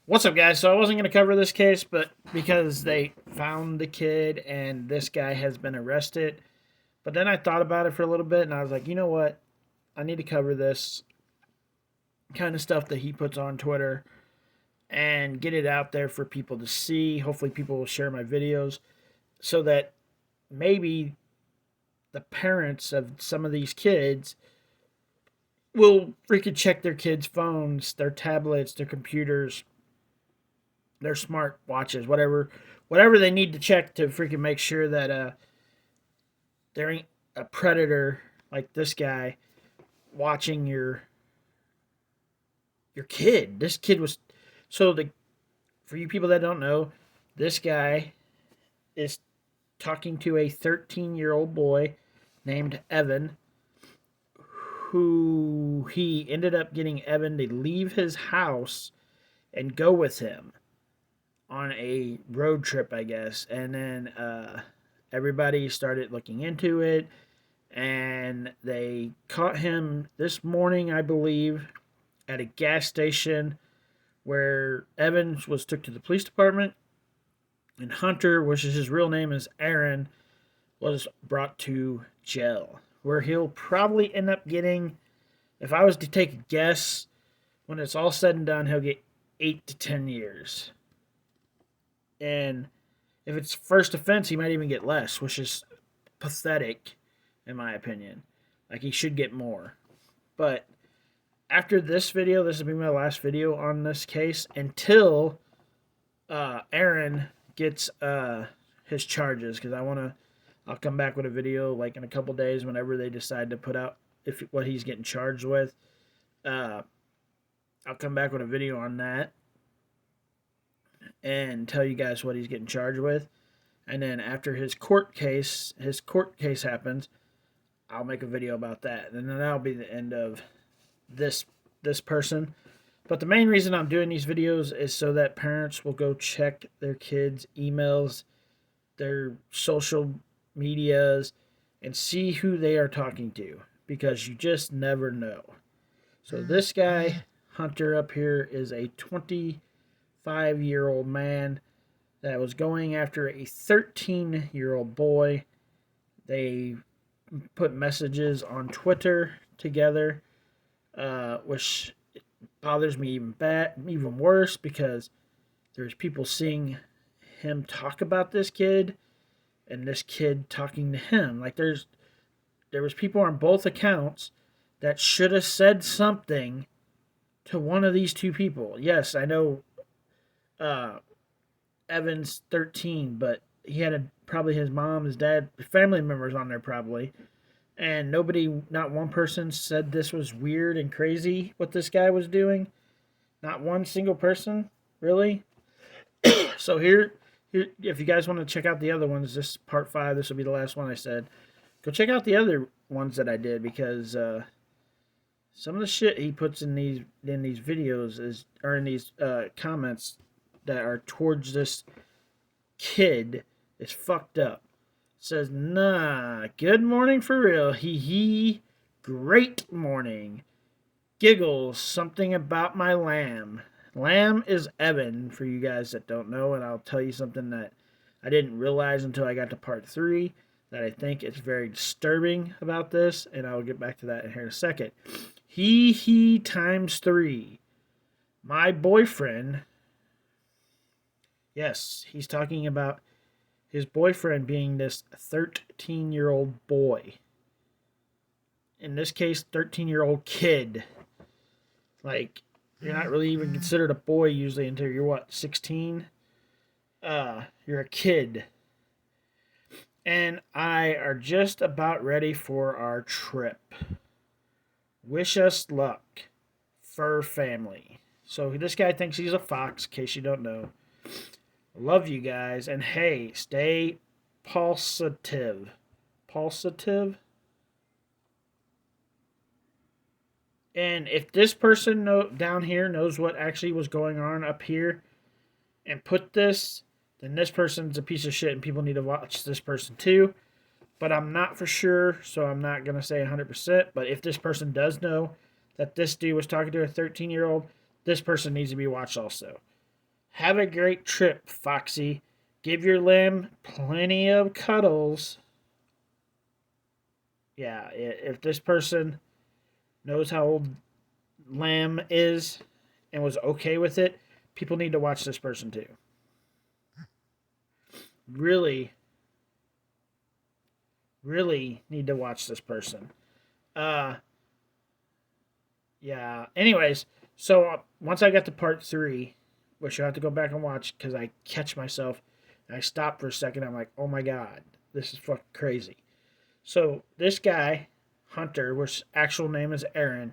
What's up, guys? So I wasn't going to cover this case, but because they found the kid and this guy has been arrested. But then I thought about it for a little bit and I was like, you know what? I need to cover this kind of stuff that he puts on Twitter and get it out there for people to see. Hopefully, people will share my videos so that maybe the parents of some of these kids will freaking check their kids' phones, their tablets, their computers, their smart watches, whatever they need to check to freaking make sure that there ain't a predator like this guy watching your kid. This kid was so the for you people that don't know, this guy is talking to a 13-year-old boy named Evan, who he ended up getting Evan to leave his house and go with him on a road trip, I guess. And then everybody started looking into it, and they caught him this morning, I believe, at a gas station where Evans was took to the police department, and Hunter, which is his real name, is Aaron, was brought to jail, where he'll probably end up getting, if I was to take a guess, when it's all said and done, he'll get 8 to 10 years. And if it's first offense, he might even get less, which is pathetic, in my opinion. Like, he should get more. But after this video, this will be my last video on this case until Aaron gets his charges, because I'll come back with a video like in a couple days whenever they decide to put out what he's getting charged with. I'll come back with a video on that and tell you guys what he's getting charged with. And then after his court case happens, I'll make a video about that. And then that'll be the end of this person. But the main reason I'm doing these videos is so that parents will go check their kids' emails, their social medias, and see who they are talking to, because you just never know. So this guy, Hunter up here, is a 25-year-old man that was going after a 13-year-old boy. They put messages on Twitter together, which bothers me even worse, because there's people seeing him talk about this kid and this kid talking to him. Like, there was people on both accounts that should have said something to one of these two people. Yes, I know Evan's 13, but he had probably his mom, his dad, family members on there probably. And not one person said this was weird and crazy what this guy was doing. Not one single person, really. So here, if you guys want to check out the other ones, this is part 5. This will be the last one I said. Go check out the other ones that I did, because some of the shit he puts in these videos or in these comments that are towards this kid is fucked up. Says, nah, good morning for real. Hee hee. Great morning. Giggles, something about my lamb. Lamb is Evan, for you guys that don't know, and I'll tell you something that I didn't realize until I got to part 3, that I think is very disturbing about this, and I'll get back to that in here in a second. He times 3. My boyfriend, yes, he's talking about his boyfriend being this 13-year-old boy. In this case, 13-year-old kid. Like, you're not really even considered a boy usually until you're, 16? You're a kid. And I are just about ready for our trip. Wish us luck. Fur family. So this guy thinks he's a fox, in case you don't know. Love you guys. And hey, stay positive. Positive? And if this person down here knows what actually was going on up here and put this, then this person's a piece of shit and people need to watch this person too. But I'm not for sure, so I'm not going to say 100%. But if this person does know that this dude was talking to a 13-year-old, this person needs to be watched also. Have a great trip, Foxy. Give your lamb plenty of cuddles. Yeah, if this person knows how old Lamb is and was okay with it, people need to watch this person too. Really, really need to watch this person. Uh, yeah. Anyways, so once I got to part 3, which you'll have to go back and watch because I catch myself and I stop for a second. I'm like, oh my god, this is fucking crazy. So this guy, Hunter, which actual name is Aaron,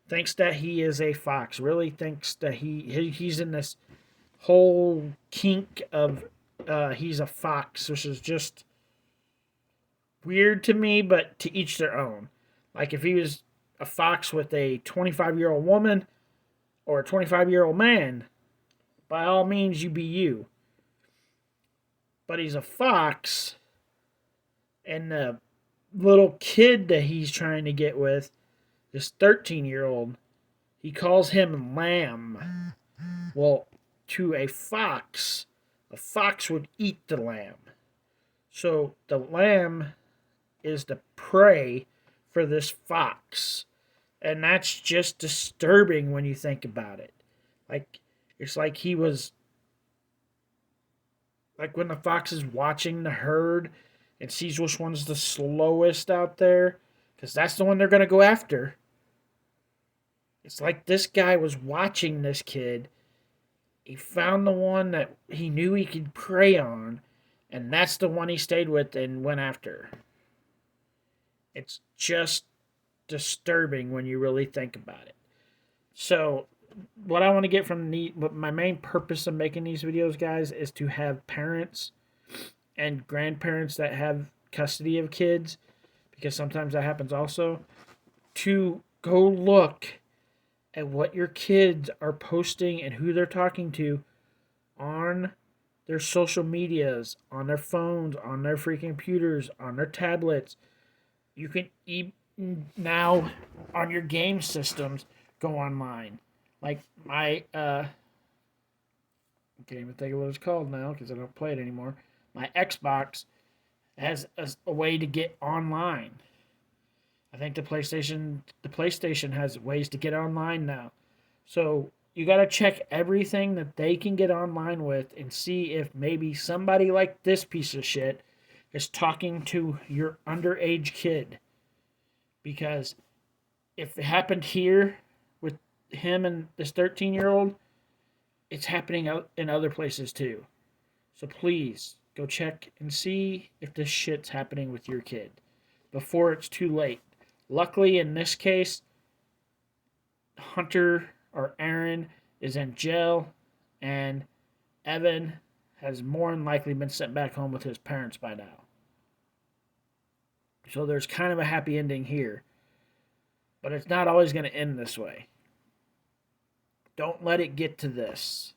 thinks that he is a fox. Really thinks that he's in this whole kink of he's a fox, which is just weird to me, but to each their own. Like if he was a fox with a 25-year-old woman or a 25-year-old man, by all means, you be you. But he's a fox, and the little kid that he's trying to get with, this 13-year-old, he calls him Lamb. Well, to a fox would eat the lamb. So the lamb is the prey for this fox. And that's just disturbing when you think about it. Like, it's like he was. Like when the fox is watching the herd and sees which one's the slowest out there, because that's the one they're going to go after. It's like this guy was watching this kid. He found the one that he knew he could prey on, and that's the one he stayed with and went after. It's just disturbing when you really think about it. So, what I want to get from my main purpose of making these videos, guys, is to have parents and grandparents that have custody of kids, because sometimes that happens also, to go look at what your kids are posting and who they're talking to on their social medias, on their phones, on their freaking computers, on their tablets. You can even now on your game systems go online. Like my I can't even think of what it's called now because I don't play it anymore. My Xbox has a way to get online. I think the PlayStation has ways to get online now. So you got to check everything that they can get online with and see if maybe somebody like this piece of shit is talking to your underage kid. Because if it happened here with him and this 13-year-old, it's happening out in other places too. So please go check and see if this shit's happening with your kid before it's too late. Luckily, in this case, Hunter or Aaron is in jail, and Evan has more than likely been sent back home with his parents by now. So there's kind of a happy ending here. But it's not always going to end this way. Don't let it get to this.